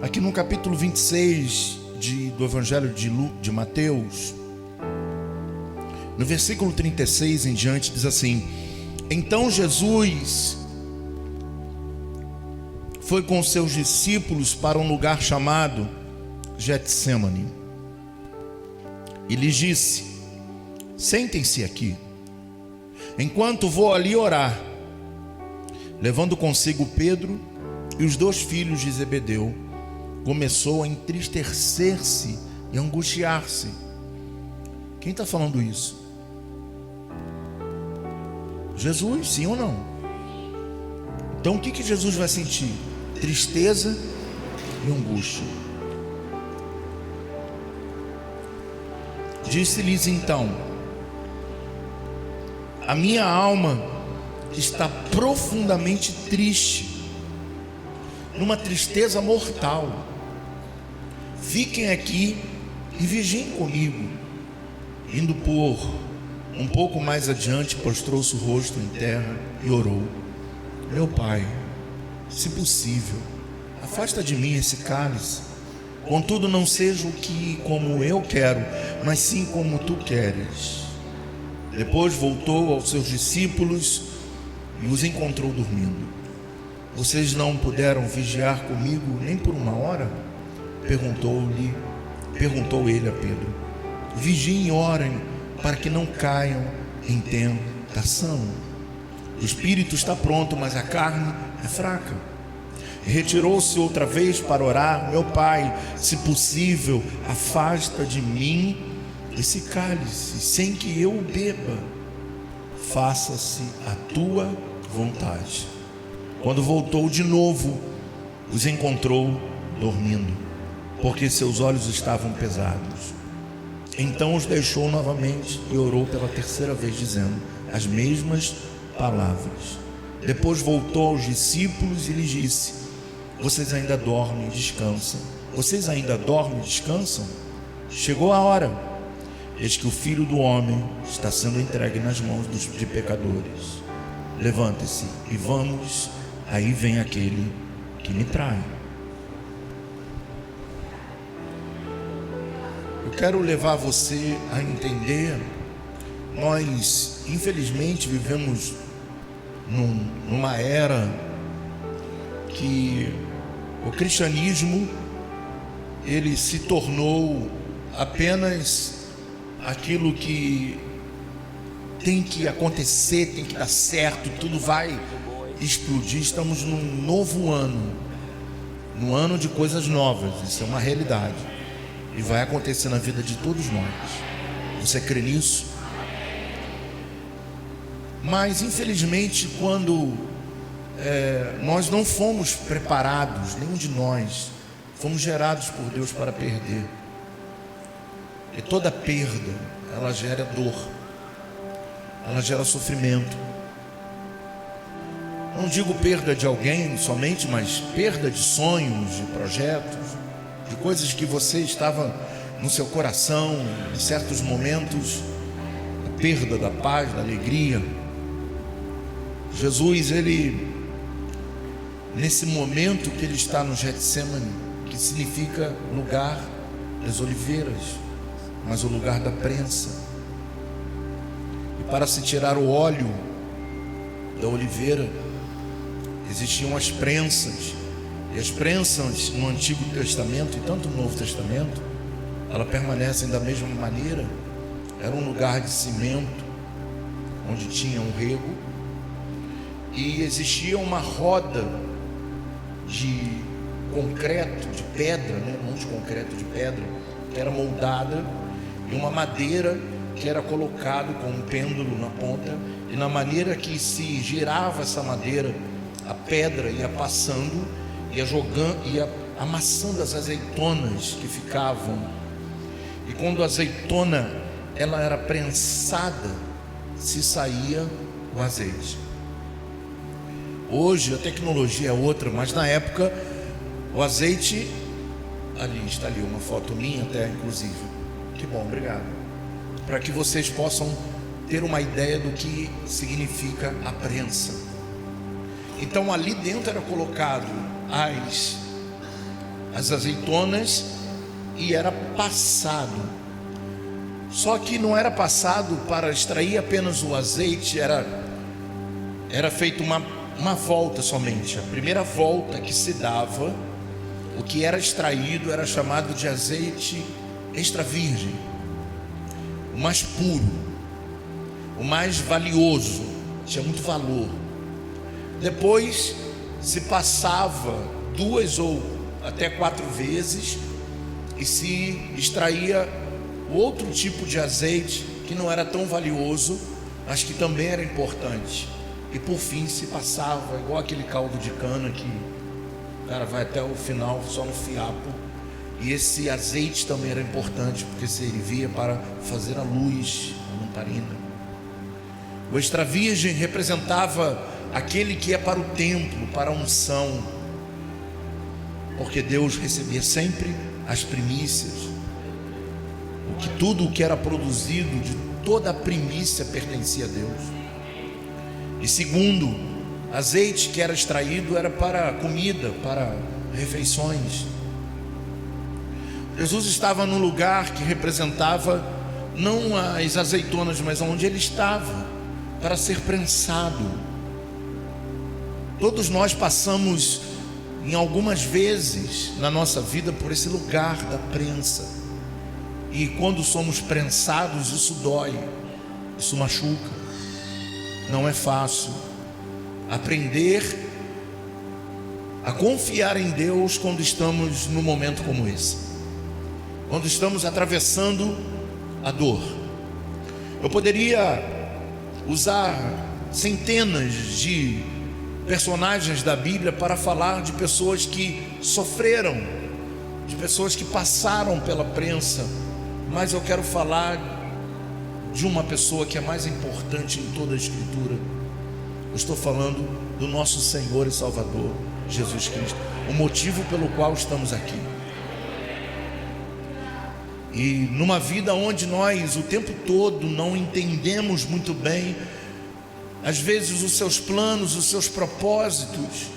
Aqui no capítulo 26 do Evangelho de Mateus, no versículo 36 em diante, diz assim: então Jesus foi com seus discípulos para um lugar chamado Getsêmani e lhes disse: sentem-se aqui, enquanto vou ali orar. Levando consigo Pedro e os 2 filhos de Zebedeu, começou a entristecer-se e angustiar-se. Quem está falando isso? Jesus, sim ou não? Então o que Jesus vai sentir? Tristeza e angústia. Disse-lhes então: a minha alma está profundamente triste, numa tristeza mortal. Fiquem aqui e vigiem comigo. Indo por um pouco mais adiante, prostrou-se o rosto em terra e orou: meu Pai, se possível, afasta de mim esse cálice. Contudo, não seja o que como eu quero, mas sim como tu queres. Depois voltou aos seus discípulos e os encontrou dormindo. Vocês não puderam vigiar comigo nem por uma hora? Perguntou ele a Pedro. Vigiem e orem, para que não caiam em tentação. O espírito está pronto, mas a carne é fraca. Retirou-se outra vez para orar: meu Pai, se possível, afasta de mim esse cálice, sem que eu o beba. Faça-se a tua vontade. Quando voltou de novo, os encontrou dormindo, porque seus olhos estavam pesados. Então os deixou novamente e orou pela 3ª vez, dizendo as mesmas palavras. Depois voltou aos discípulos e lhes disse: vocês ainda dormem e descansam? Vocês ainda dormem e descansam? Chegou a hora. Eis que o Filho do Homem está sendo entregue nas mãos de pecadores. Levante-se e vamos, aí vem aquele que me trai. Eu quero levar você a entender, nós infelizmente vivemos numa era que o cristianismo ele se tornou apenas aquilo que tem que acontecer, tem que dar certo, tudo vai explodir. Estamos num novo ano, num ano de coisas novas. Isso é uma realidade e vai acontecer na vida de todos nós. Você crê nisso? Mas infelizmente, quando nós não fomos preparados, nenhum de nós fomos gerados por Deus para perder. E toda perda, ela gera dor, ela gera sofrimento. Não digo perda de alguém somente, mas perda de sonhos, de projetos, de coisas que você estava no seu coração, em certos momentos, a perda da paz, da alegria. Jesus, ele, nesse momento que ele está no Getsêmani, que significa lugar das oliveiras, mas o lugar da prensa. E para se tirar o óleo da oliveira, existiam as prensas. E as prensas no Antigo Testamento e tanto no Novo Testamento, elas permanecem da mesma maneira. Era um lugar de cimento, onde tinha um rego, e existia uma roda de concreto, de pedra, não de concreto, de pedra, que era moldada, e uma madeira que era colocado com um pêndulo na ponta, e na maneira que se girava essa madeira, a pedra ia passando, ia jogando, ia amassando as azeitonas que ficavam. E quando a azeitona ela era prensada, se saía o azeite. Hoje a tecnologia é outra, mas na época o azeite, ali está ali uma foto minha até inclusive. Que bom, obrigado. Para que vocês possam ter uma ideia do que significa a prensa. Então ali dentro era colocado as azeitonas e era passado. Só que não era passado para extrair apenas o azeite, era feita uma volta somente. A primeira volta que se dava, o que era extraído era chamado de azeite extra virgem, o mais puro, o mais valioso, tinha muito valor. Depois se passava 2 ou até 4 vezes e se extraía outro tipo de azeite que não era tão valioso, mas que também era importante. E por fim se passava igual aquele caldo de cana que o cara vai até o final só no fiapo. E esse azeite também era importante porque servia para fazer a luz, a lamparina. O extra virgem representava aquele que é para o templo, para a unção, porque Deus recebia sempre as primícias. Tudo o que era produzido, de toda a primícia, pertencia a Deus. E segundo, azeite que era extraído era para comida, para refeições. Jesus estava num lugar que representava não as azeitonas, mas onde ele estava, para ser prensado. Todos nós passamos em algumas vezes na nossa vida por esse lugar da prensa. E quando somos prensados, isso dói, isso machuca, não é fácil. Aprender a confiar em Deus quando estamos num momento como esse, quando estamos atravessando a dor. Eu poderia usar centenas de personagens da Bíblia para falar de pessoas que sofreram, de pessoas que passaram pela prensa, mas eu quero falar de uma pessoa que é mais importante em toda a Escritura. Eu estou falando do nosso Senhor e Salvador, Jesus Cristo, o motivo pelo qual estamos aqui. E numa vida onde nós o tempo todo não entendemos muito bem, às vezes, os seus planos, os seus propósitos,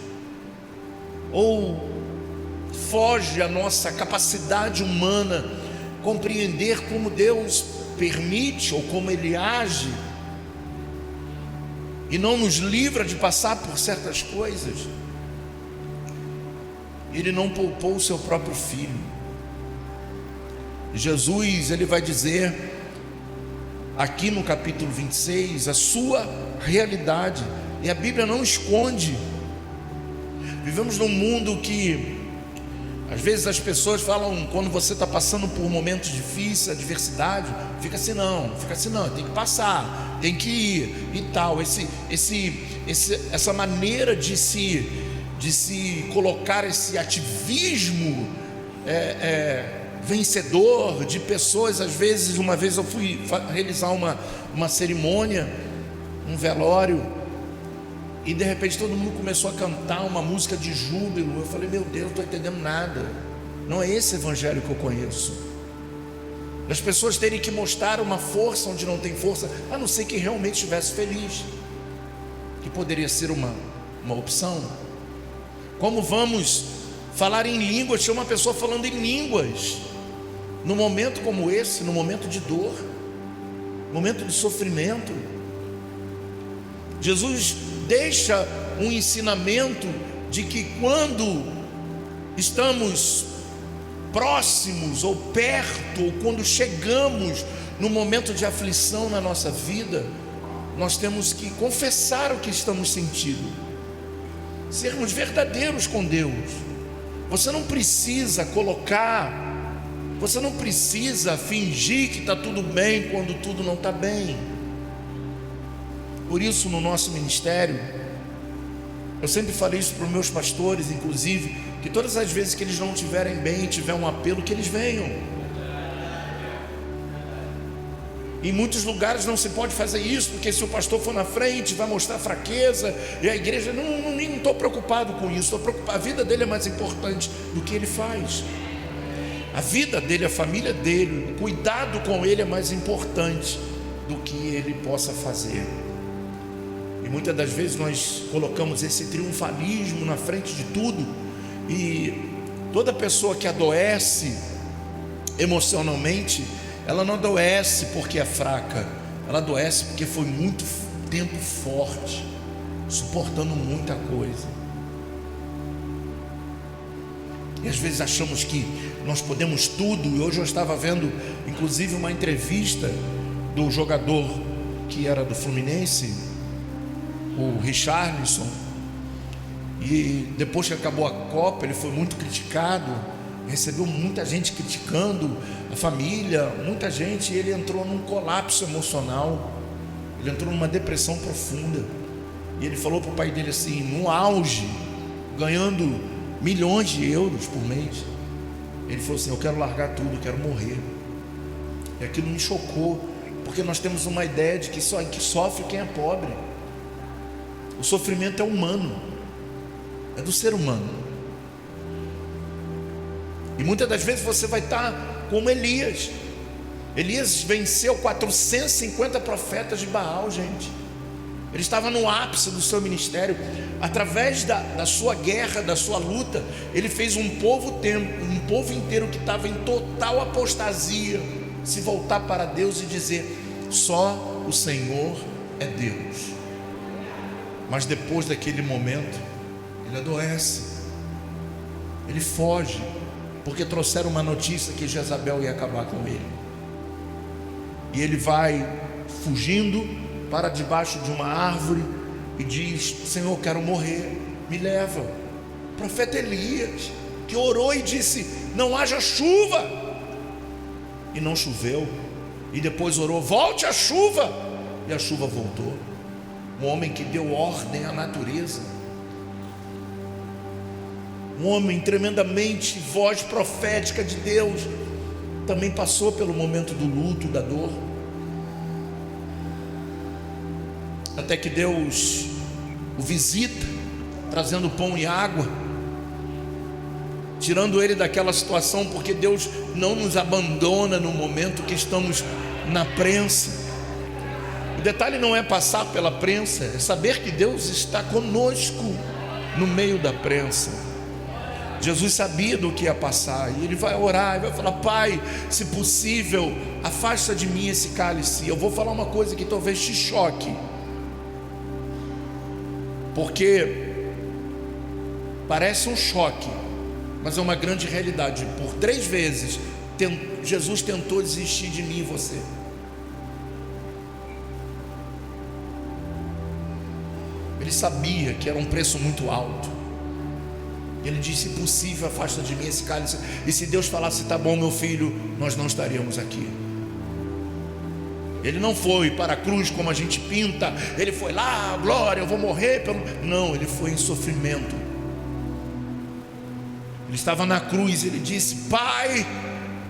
ou foge a nossa capacidade humana compreender como Deus permite ou como Ele age e não nos livra de passar por certas coisas. Ele não poupou o seu próprio filho. Jesus, ele vai dizer aqui no capítulo 26 a sua realidade, e a Bíblia não esconde. Vivemos num mundo que às vezes as pessoas falam, quando você está passando por momentos difíceis, adversidade, fica assim não, tem que passar, tem que ir e tal. Essa maneira de se colocar, esse ativismo vencedor de pessoas. Às vezes, uma vez eu fui realizar uma cerimônia, um velório, e de repente todo mundo começou a cantar uma música de júbilo. Eu falei, meu Deus, não estou entendendo nada. Não é esse evangelho que eu conheço. As pessoas terem que mostrar uma força onde não tem força, a não ser que realmente estivesse feliz, que poderia ser uma opção. Como vamos falar em línguas, tinha uma pessoa falando em línguas num momento como esse, num momento de dor, momento de sofrimento. Jesus deixa um ensinamento de que quando estamos próximos ou perto, ou quando chegamos no momento de aflição na nossa vida, nós temos que confessar o que estamos sentindo, sermos verdadeiros com Deus. Você não precisa fingir que está tudo bem quando tudo não está bem. Por isso, no nosso ministério, eu sempre falei isso para os meus pastores, inclusive, que todas as vezes que eles não estiverem bem, tiver um apelo, que eles venham. Em muitos lugares não se pode fazer isso, porque se o pastor for na frente, vai mostrar fraqueza, e a igreja, não estou preocupado com isso, a vida dele é mais importante do que ele faz. A vida dele, a família dele, o cuidado com ele é mais importante do que ele possa fazer. E muitas das vezes nós colocamos esse triunfalismo na frente de tudo, e Toda pessoa que adoece emocionalmente, ela não adoece porque é fraca, ela adoece porque foi muito tempo forte, suportando muita coisa. E às vezes achamos que nós podemos tudo. E hoje eu estava vendo inclusive uma entrevista do jogador que era do Fluminense, o Richarlison. E depois que acabou a Copa, ele foi muito criticado, recebeu muita gente criticando a família, muita gente, e ele entrou num colapso emocional, ele entrou numa depressão profunda. E ele falou para o pai dele assim, no auge, ganhando milhões de euros por mês, ele falou assim: eu quero largar tudo, eu quero morrer. E aquilo me chocou, porque nós temos uma ideia de que só que sofre quem é pobre. O sofrimento é humano, é do ser humano. E muitas das vezes você vai estar como Elias. Elias venceu 450 profetas de Baal, gente. Ele estava no ápice do seu ministério. Através da sua guerra, da sua luta, ele fez um povo inteiro que estava em total apostasia se voltar para Deus e dizer: só o Senhor é Deus. Mas depois daquele momento, ele adoece, ele foge, porque trouxeram uma notícia que Jezabel ia acabar com ele. E ele vai fugindo para debaixo de uma árvore e diz: Senhor, eu quero morrer, me leva. O profeta Elias, que orou e disse: não haja chuva, e não choveu. E depois orou: volte a chuva, e a chuva voltou. Um homem que deu ordem à natureza, um homem tremendamente voz profética de Deus, também passou pelo momento do luto, da dor, até que Deus o visita, trazendo pão e água, tirando ele daquela situação, porque Deus não nos abandona no momento que estamos na prensa. O detalhe não é passar pela prensa, é saber que Deus está conosco no meio da prensa. Jesus sabia do que ia passar, e ele vai orar e vai falar: Pai, se possível, afasta de mim esse cálice. Eu vou falar uma coisa que talvez te choque, porque parece um choque, mas é uma grande realidade. Por 3 vezes Jesus tentou desistir de mim e você. Ele sabia que era um preço muito alto. Ele disse: se possível, afasta de mim esse cálice. E se Deus falasse: tá bom, meu filho, nós não estaríamos aqui. Ele não foi para a cruz como a gente pinta. Ele foi lá, glória, eu vou morrer pelo... Não, ele foi em sofrimento. Ele estava na cruz, ele disse: Pai,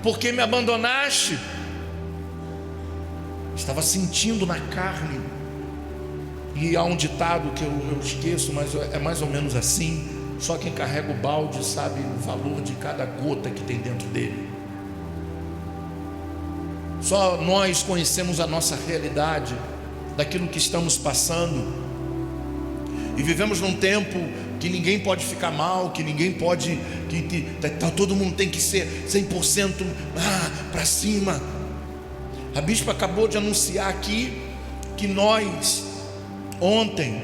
por que me abandonaste? Estava sentindo na carne. E há um ditado que eu esqueço, mas é mais ou menos assim: só quem carrega o balde sabe o valor de cada gota que tem dentro dele. Só nós conhecemos a nossa realidade, daquilo que estamos passando. E vivemos num tempo que ninguém pode ficar mal, que ninguém pode, todo mundo tem que ser 100% para cima. A bispa acabou de anunciar aqui que nós ontem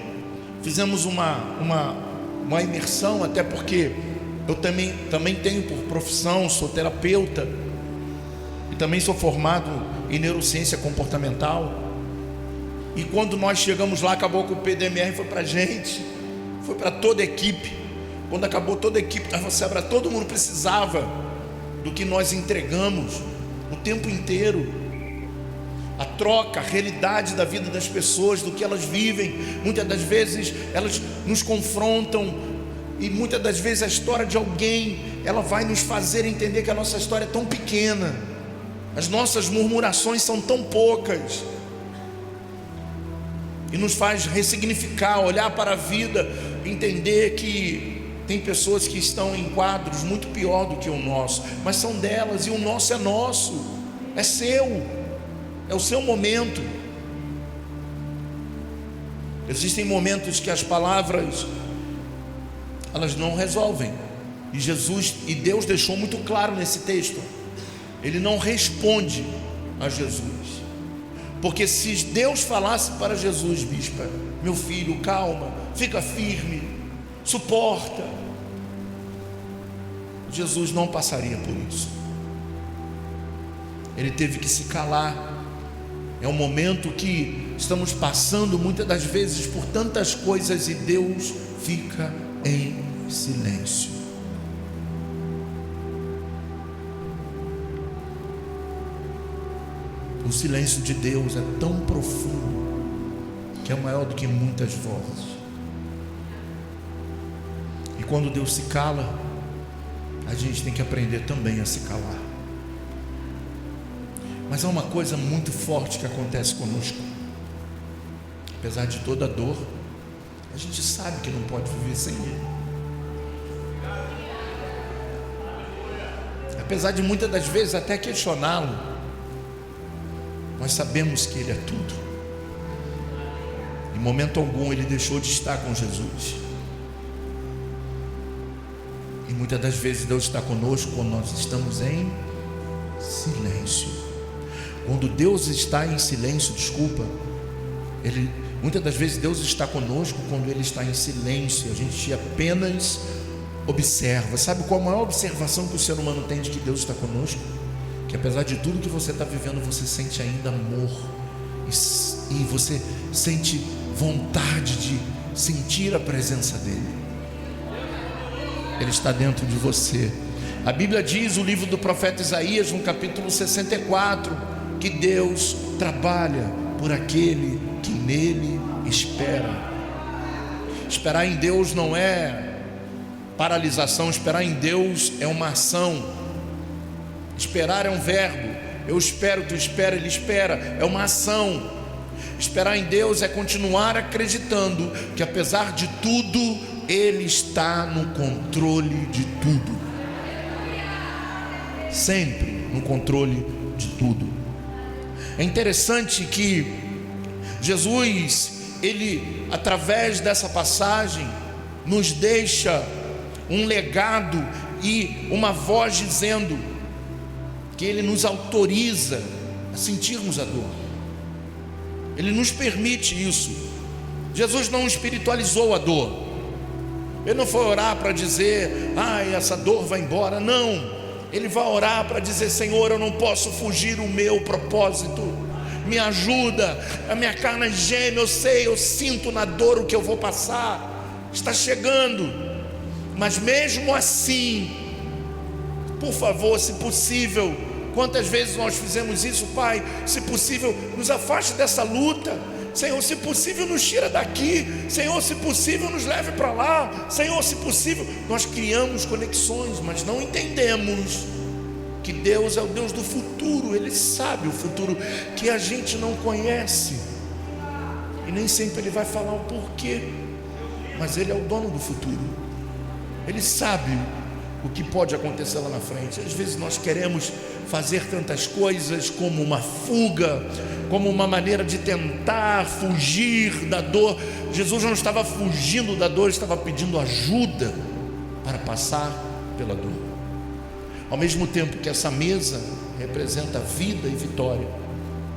fizemos uma imersão, até porque eu também tenho por profissão, sou terapeuta e também sou formado em neurociência comportamental. E quando nós chegamos lá, acabou que o PDMR foi para a gente, foi para toda a equipe. Quando acabou toda a equipe, todo mundo precisava do que nós entregamos o tempo inteiro. A troca, a realidade da vida das pessoas, do que elas vivem. Muitas das vezes elas nos confrontam, e muitas das vezes a história de alguém, ela vai nos fazer entender que a nossa história é tão pequena, as nossas murmurações são tão poucas, e nos faz ressignificar, olhar para a vida, entender que tem pessoas que estão em quadros muito pior do que o nosso, mas são delas, e o nosso é nosso, é seu. É o seu momento. Existem momentos que as palavras, elas não resolvem, E Deus deixou muito claro nesse texto, ele não responde a Jesus, porque se Deus falasse para Jesus: bispa, meu filho, calma, fica firme, suporta, Jesus não passaria por isso. Ele teve que se calar. É um momento que estamos passando muitas das vezes por tantas coisas e Deus fica em silêncio. O silêncio de Deus é tão profundo que é maior do que muitas vozes. E quando Deus se cala, a gente tem que aprender também a se calar. Mas há uma coisa muito forte que acontece conosco. Apesar de toda a dor, a gente sabe que não pode viver sem Ele. Apesar de muitas das vezes até questioná-lo, nós sabemos que Ele é tudo. Em momento algum Ele deixou de estar com Jesus. E muitas das vezes Deus está conosco quando nós estamos em silêncio. Quando Deus está em silêncio, muitas das vezes Deus está conosco quando Ele está em silêncio. A gente apenas observa. Sabe qual a maior observação que o ser humano tem de que Deus está conosco? Que apesar de tudo que você está vivendo, você sente ainda amor, e você sente vontade de sentir a presença dEle. Ele está dentro de você. A Bíblia diz, o livro do profeta Isaías, no capítulo 64, que Deus trabalha por aquele que nele espera. Esperar em Deus não é paralisação, esperar em Deus é uma ação. Esperar é um verbo. Eu espero, tu espera, ele espera, é uma ação. Esperar em Deus é continuar acreditando que apesar de tudo, Ele está no controle de tudo. Sempre no controle de tudo. É interessante que Jesus, Ele, através dessa passagem, nos deixa um legado e uma voz dizendo que Ele nos autoriza a sentirmos a dor. Ele nos permite isso. Jesus não espiritualizou a dor. Ele não foi orar para dizer: ai, essa dor vai embora. Não. Ele vai orar para dizer: Senhor, eu não posso fugir o meu propósito. Me ajuda. A minha carne geme, eu sei, eu sinto na dor o que eu vou passar. Está chegando. Mas mesmo assim, por favor, se possível, quantas vezes nós fizemos isso, Pai? Se possível, nos afaste dessa luta. Senhor, se possível, nos tira daqui. Senhor, se possível, nos leve para lá. Senhor, se possível. Nós criamos conexões, mas não entendemos que Deus é o Deus do futuro. Ele sabe o futuro que a gente não conhece, e nem sempre Ele vai falar o porquê, mas Ele é o dono do futuro. Ele sabe o que pode acontecer lá na frente. Às vezes nós queremos fazer tantas coisas como uma fuga, como uma maneira de tentar fugir da dor. Jesus não estava fugindo da dor, estava pedindo ajuda para passar pela dor. Ao mesmo tempo que essa mesa representa vida e vitória,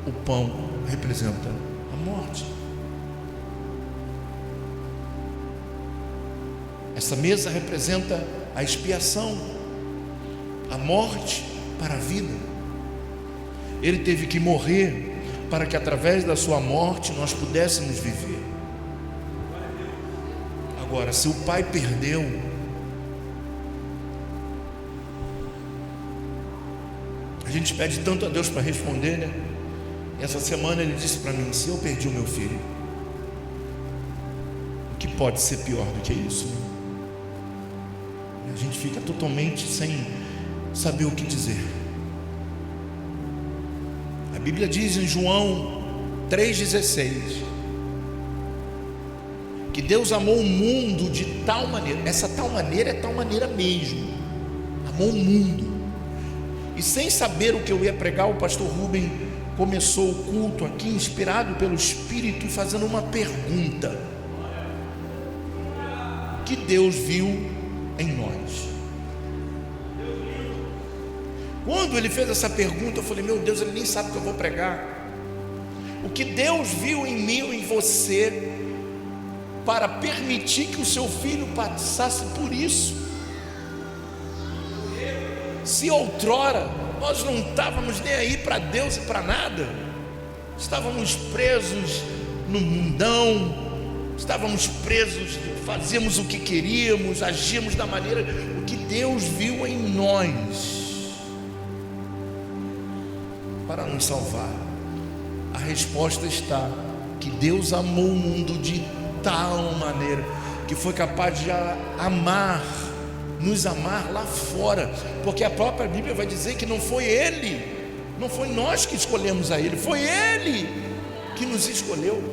o pão representa a morte. Essa mesa representa a expiação, a morte para a vida. Ele teve que morrer para que através da sua morte nós pudéssemos viver. Agora, se o pai perdeu, a gente pede tanto a Deus para responder, né? Essa semana ele disse para mim: se eu perdi o meu filho, o que pode ser pior do que isso? A gente fica totalmente sem saber o que dizer. A Bíblia diz em João 3,16 que Deus amou o mundo de tal maneira, essa tal maneira é tal maneira mesmo, amou o mundo. E sem saber o que eu ia pregar, o pastor Rubem começou o culto aqui, inspirado pelo Espírito, e fazendo uma pergunta: o que Deus viu em nós? Quando ele fez essa pergunta, eu falei: meu Deus, ele nem sabe o que eu vou pregar. O que Deus viu em mim ou em você para permitir que o seu filho passasse por isso? Se outrora nós não estávamos nem aí para Deus e para nada, estávamos presos no mundão, estávamos presos, fazíamos o que queríamos, agíamos da maneira, o que Deus viu em nós para nos salvar. A resposta está que Deus amou o mundo de tal maneira que foi capaz de amar, nos amar lá fora, porque a própria Bíblia vai dizer que não foi Ele, não foi nós que escolhemos a Ele, foi Ele que nos escolheu.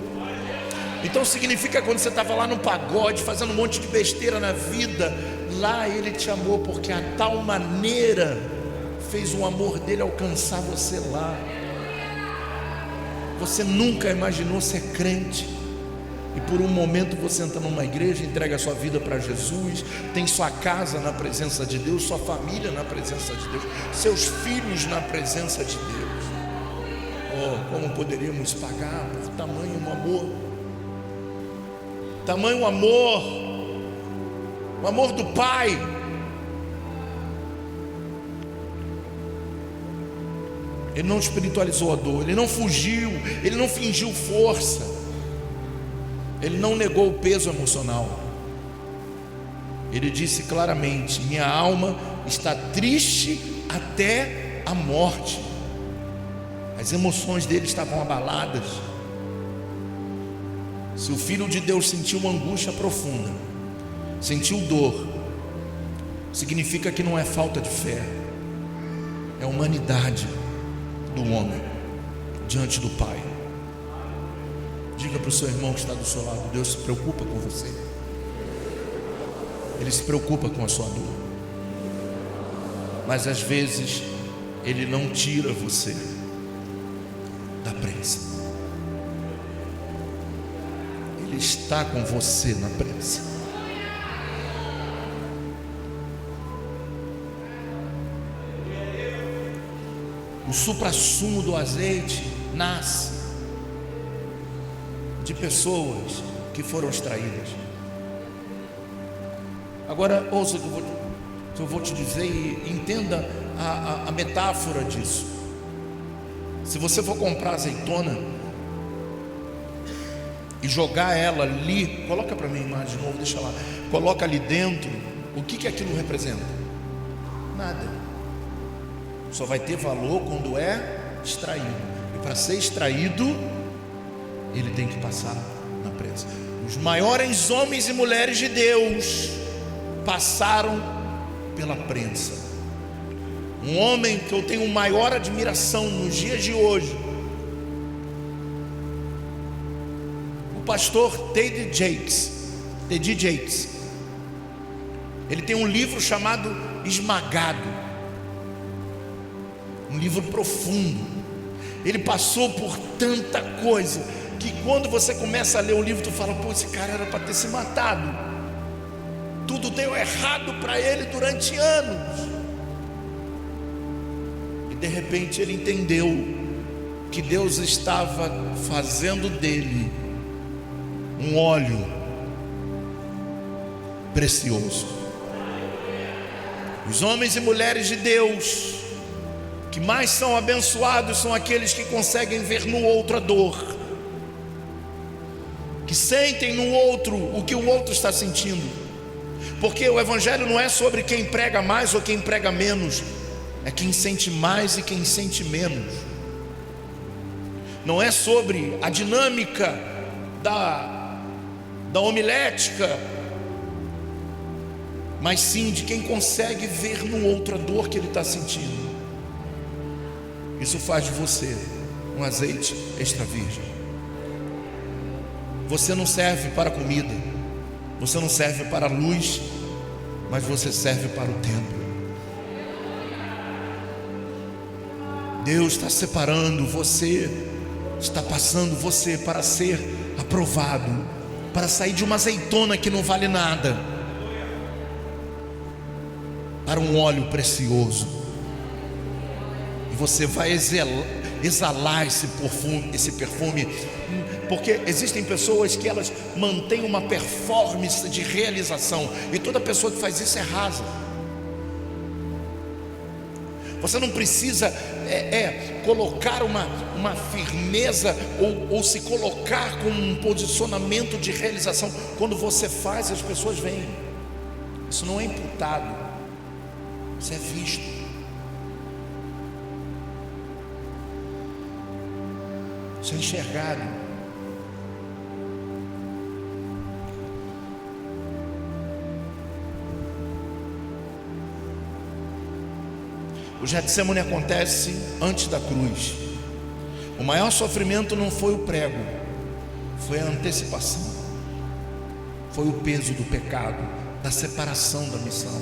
Então significa que quando você estava lá no pagode, fazendo um monte de besteira na vida, lá Ele te amou, porque a tal maneira fez o amor dele alcançar você lá. Você nunca imaginou ser crente, e por um momento você entra numa igreja, entrega a sua vida para Jesus, tem sua casa na presença de Deus, sua família na presença de Deus, seus filhos na presença de Deus. Oh, como poderíamos pagar por tamanho amor? Tamanho amor, o amor do Pai. Ele não espiritualizou a dor, ele não fugiu, ele não fingiu força, ele não negou o peso emocional. Ele disse claramente: minha alma está triste até a morte. As emoções dele estavam abaladas. Se o Filho de Deus sentiu uma angústia profunda, sentiu dor, significa que não é falta de fé, é humanidade do homem diante do Pai. Diga para o seu irmão que está do seu lado: Deus se preocupa com você, Ele se preocupa com a sua dor, mas às vezes Ele não tira você da prensa. Ele está com você na prensa. O suprassumo do azeite nasce de pessoas que foram extraídas. Agora ouça o que eu vou te dizer e entenda a metáfora disso. Se você for comprar azeitona e jogar ela ali, coloca para mim a imagem de novo, deixa lá, coloca ali dentro, o que aquilo representa? Nada. Só vai ter valor quando é extraído, e para ser extraído ele tem que passar na prensa. Os maiores homens e mulheres de Deus passaram pela prensa. Um homem que eu tenho maior admiração nos dias de hoje, o pastor T.D. Jakes. Ele tem um livro chamado Esmagado, um livro profundo. Ele passou por tanta coisa que quando você começa a ler o livro, tu fala: pô, esse cara era para ter se matado, tudo deu errado para ele durante anos. E de repente ele entendeu que Deus estava fazendo dele um óleo precioso. Os homens e mulheres de Deus que mais são abençoados são aqueles que conseguem ver no outro a dor, que sentem no outro o que o outro está sentindo, porque o evangelho não é sobre quem prega mais ou quem prega menos, é quem sente mais e quem sente menos. Não é sobre a dinâmica da homilética, mas sim de quem consegue ver no outro a dor que ele está sentindo. Isso faz de você um azeite extra virgem. Você não serve para comida, você não serve para a luz, mas você serve para o templo. Deus está separando você, está passando você para ser aprovado, para sair de uma azeitona que não vale nada, para um óleo precioso. e você vai exalar esse perfume, porque existem pessoas que elas mantêm uma performance de realização, e toda pessoa que faz isso é rasa. Você não precisa colocar uma firmeza ou se colocar com um posicionamento de realização. Quando você faz, as pessoas veem. Isso não é imputado, isso é visto. Isso é enxergado. O Getsemane acontece antes da cruz. O maior sofrimento não foi o prego, foi a antecipação, foi o peso do pecado, da separação da missão.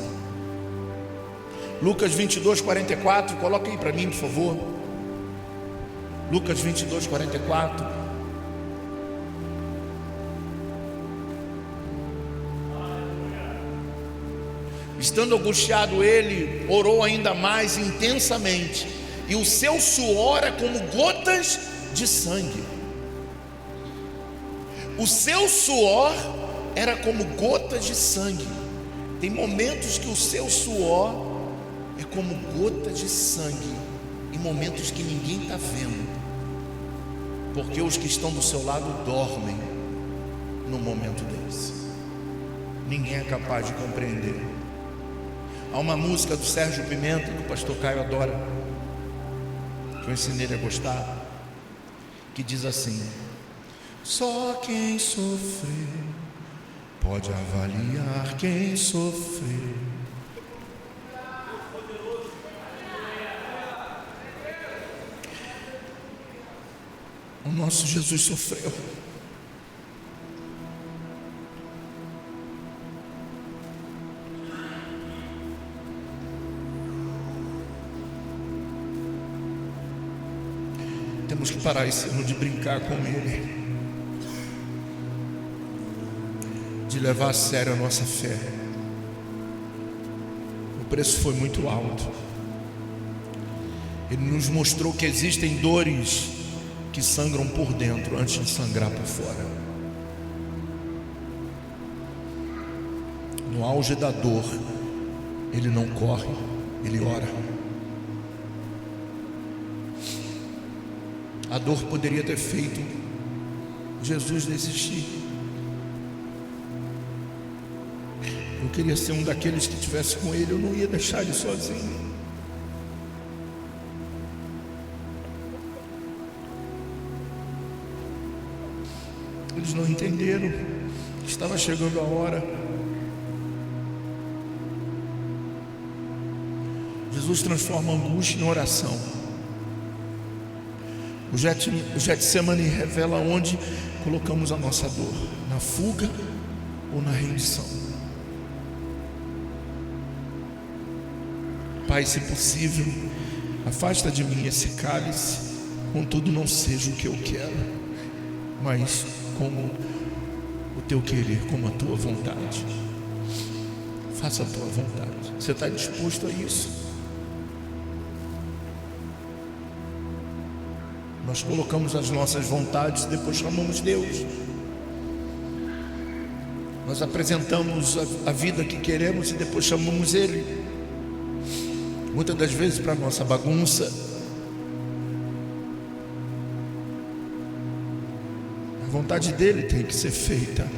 Lucas 22, 44, coloca aí para mim, por favor. Lucas 22, 44. Estando angustiado, ele orou ainda mais intensamente, e o seu suor é como gotas de sangue. O seu suor era como gotas de sangue. Tem momentos que o seu suor é como gotas de sangue, em momentos que ninguém está vendo, porque os que estão do seu lado dormem num momento desse. Ninguém é capaz de compreender. Há uma música do Sérgio Pimenta que o pastor Caio adora, que eu ensinei ele a gostar, que diz assim: só quem sofreu pode avaliar quem sofreu. O nosso Jesus sofreu. Temos que parar esse ano de brincar com Ele, de levar a sério a nossa fé. O preço foi muito alto. Ele nos mostrou que existem dores que sangram por dentro antes de sangrar por fora. No auge da dor, Ele não corre, Ele ora. A dor poderia ter feito Jesus desistir. Eu queria ser um daqueles que estivesse com Ele, eu não ia deixar Ele sozinho. Eles não entenderam que estava chegando a hora. Jesus transforma a angústia em oração. O Getsemane revela onde colocamos a nossa dor: na fuga ou na rendição. Pai, se possível, afasta de mim esse cálice, contudo não seja o que eu quero, mas como o teu querer, como a tua vontade. Faça a tua vontade. Você está disposto a isso? Nós colocamos as nossas vontades e depois chamamos Deus. Nós apresentamos a vida que queremos e depois chamamos Ele. Muitas das vezes para a nossa bagunça. A vontade dEle tem que ser feita,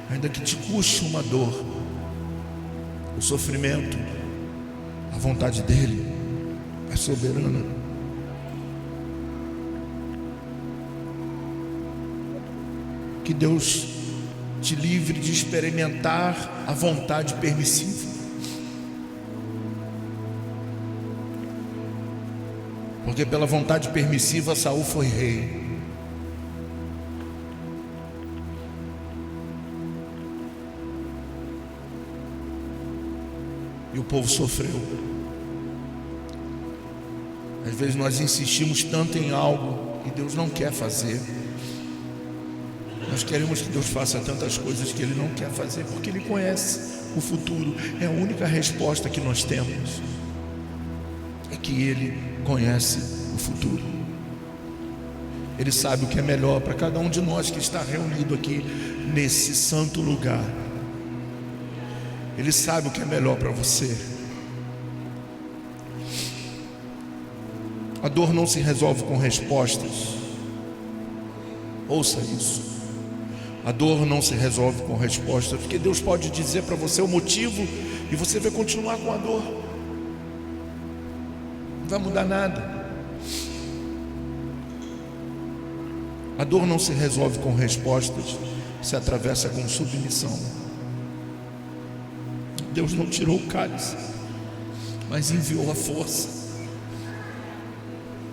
ainda que te custe uma dor, o sofrimento. A vontade dEle é soberana. Que Deus te livre de experimentar a vontade permissiva, porque pela vontade permissiva Saul foi rei. E o povo sofreu. Às vezes nós insistimos tanto em algo que Deus não quer fazer. Nós queremos que Deus faça tantas coisas que Ele não quer fazer, porque Ele conhece o futuro. É a única resposta que nós temos: é que Ele conhece o futuro. Ele sabe o que é melhor para cada um de nós que está reunido aqui nesse santo lugar. Ele sabe o que é melhor para você. A dor não se resolve com respostas. Ouça isso. A dor não se resolve com respostas, porque Deus pode dizer para você o motivo e você vai continuar com a dor. Não vai mudar nada. A dor não se resolve com respostas, se atravessa com submissão. Deus não tirou o cálice, mas enviou a força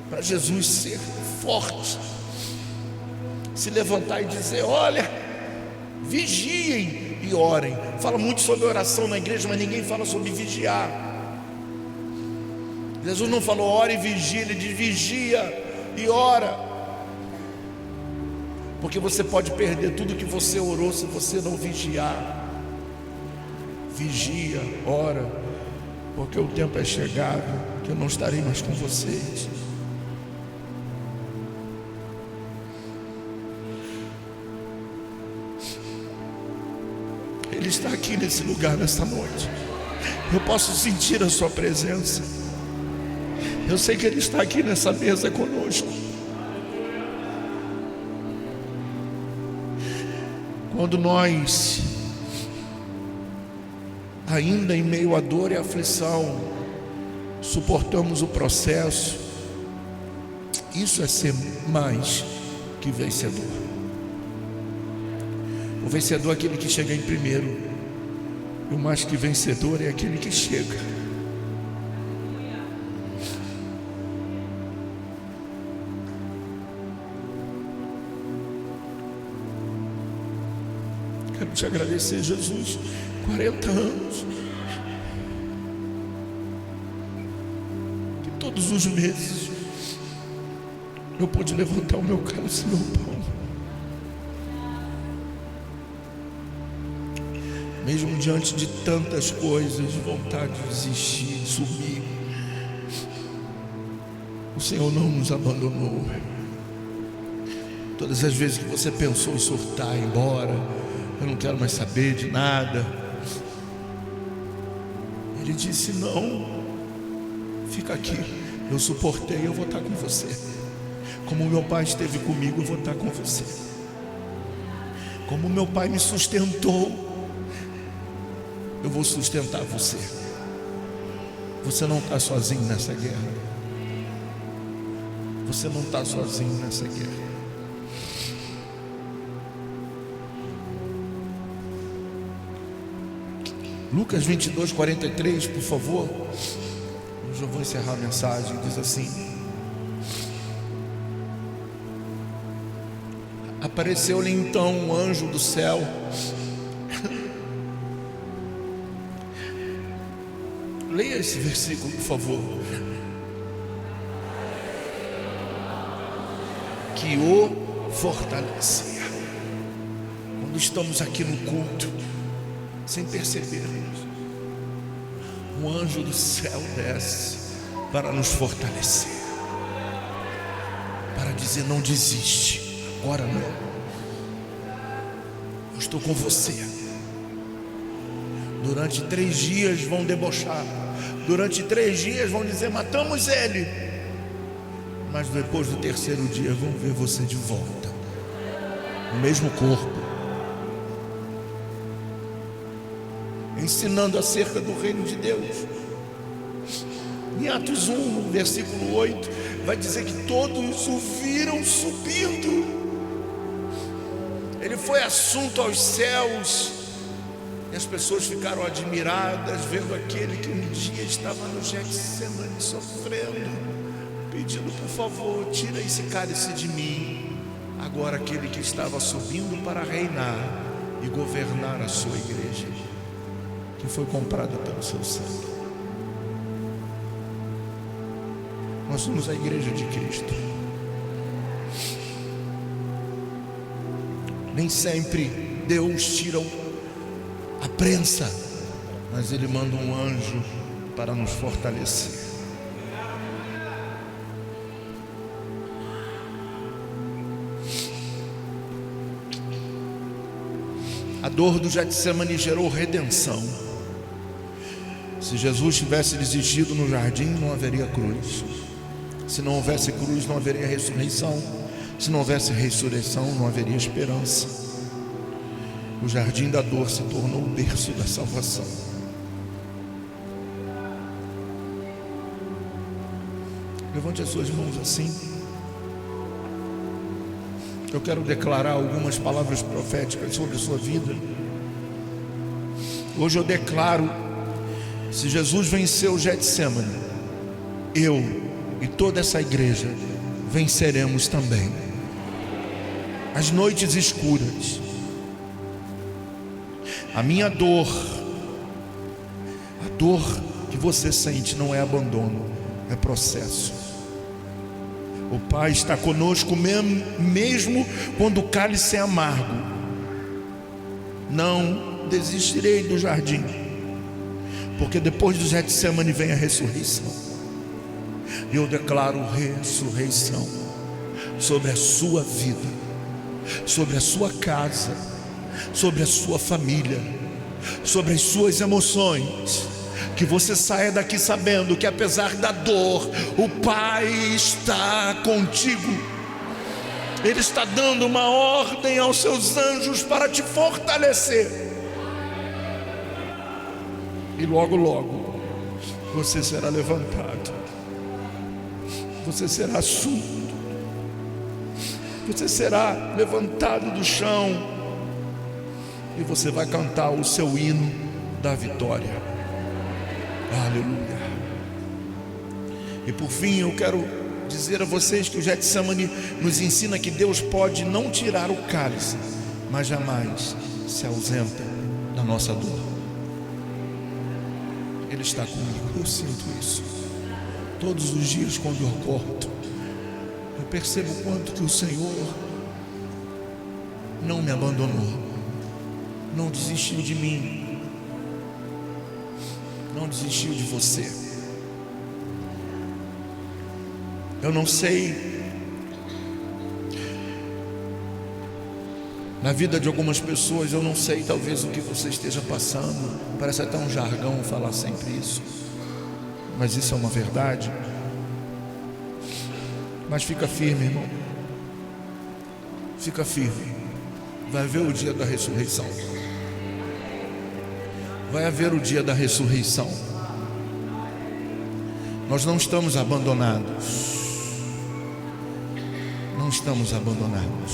para Jesus ser forte, se levantar e dizer: olha, vigiem e orem. Fala muito sobre oração na igreja, mas ninguém fala sobre vigiar. Jesus não falou ora e vigia, ele diz vigia e ora. Porque você pode perder tudo que você orou se você não vigiar. Vigia, ora, porque o tempo é chegado que eu não estarei mais com vocês. Ele está aqui nesse lugar nessa noite. Eu posso sentir a sua presença. Eu sei que Ele está aqui nessa mesa conosco. Quando nós, ainda em meio à dor e aflição, suportamos o processo, isso é ser mais que vencedor. O vencedor é aquele que chega em primeiro, e o mais que vencedor é aquele que chega. Quero te agradecer, Jesus. 40 anos, que todos os meses eu pude levantar o meu cálice e meu pão, mesmo diante de tantas coisas, de vontade de desistir, de sumir. O Senhor não nos abandonou. Todas as vezes que você pensou em surtar, ir embora, eu não quero mais saber de nada, Ele disse: não, fica aqui, eu suportei, eu vou estar com você. Como meu pai esteve comigo, eu vou estar com você. Como meu pai me sustentou, eu vou sustentar você. Você não está sozinho nessa guerra. Você não está sozinho nessa guerra. Lucas 22, 43, por favor. Eu já vou encerrar a mensagem. Diz assim: apareceu-lhe então um anjo do céu, leia esse versículo, por favor, que o fortalecia. Quando estamos aqui no culto, sem percebermos, um anjo do céu desce para nos fortalecer, para dizer: não desiste, agora não, eu estou com você. Durante 3 dias vão debochar, durante 3 dias vão dizer: matamos ele, mas depois do 3º dia vão ver você de volta, no mesmo corpo, ensinando acerca do reino de Deus. Em Atos 1, versículo 8, vai dizer que todos o viram subindo. Ele foi assunto aos céus, e as pessoas ficaram admiradas vendo aquele que um dia estava no Getsemane sofrendo, pedindo: por favor, tira esse cálice de mim. Agora aquele que estava subindo para reinar e governar a sua igreja, que foi comprada pelo seu sangue. Nós somos a igreja de Cristo. Nem sempre Deus tira a prensa, mas Ele manda um anjo para nos fortalecer. A dor do Getsemane gerou redenção. Se Jesus tivesse desistido no jardim, não haveria cruz. Se não houvesse cruz, não haveria ressurreição. Se não houvesse ressurreição, não haveria esperança. O jardim da dor se tornou o berço da salvação. Levante as suas mãos assim. Eu quero declarar algumas palavras proféticas sobre a sua vida. Hoje eu declaro: se Jesus venceu o Getsemane, eu e toda essa igreja venceremos também. As noites escuras, a minha dor, a dor que você sente não é abandono, é processo. O Pai está conosco mesmo quando o cálice é amargo. Não desistirei do jardim, porque depois do Getsemane vem a ressurreição. E eu declaro ressurreição sobre a sua vida, sobre a sua casa, sobre a sua família, sobre as suas emoções. Que você saia daqui sabendo que apesar da dor, o Pai está contigo. Ele está dando uma ordem aos seus anjos para te fortalecer. E logo, logo, você será levantado. Você será assunto. Você será levantado do chão. E você vai cantar o seu hino da vitória. Aleluia. E por fim eu quero dizer a vocês que o Getsemane nos ensina que Deus pode não tirar o cálice, mas jamais se ausenta da nossa dor. Ele está comigo, eu sinto isso. Todos os dias quando eu acordo, eu percebo o quanto que o Senhor não me abandonou, não desistiu de mim, não desistiu de você. Eu não sei, na vida de algumas pessoas, eu não sei talvez o que você esteja passando. Parece até um jargão falar sempre isso, mas isso é uma verdade. Mas fica firme, irmão. Fica firme. Vai haver o dia da ressurreição. Vai haver o dia da ressurreição. Nós não estamos abandonados. Não estamos abandonados.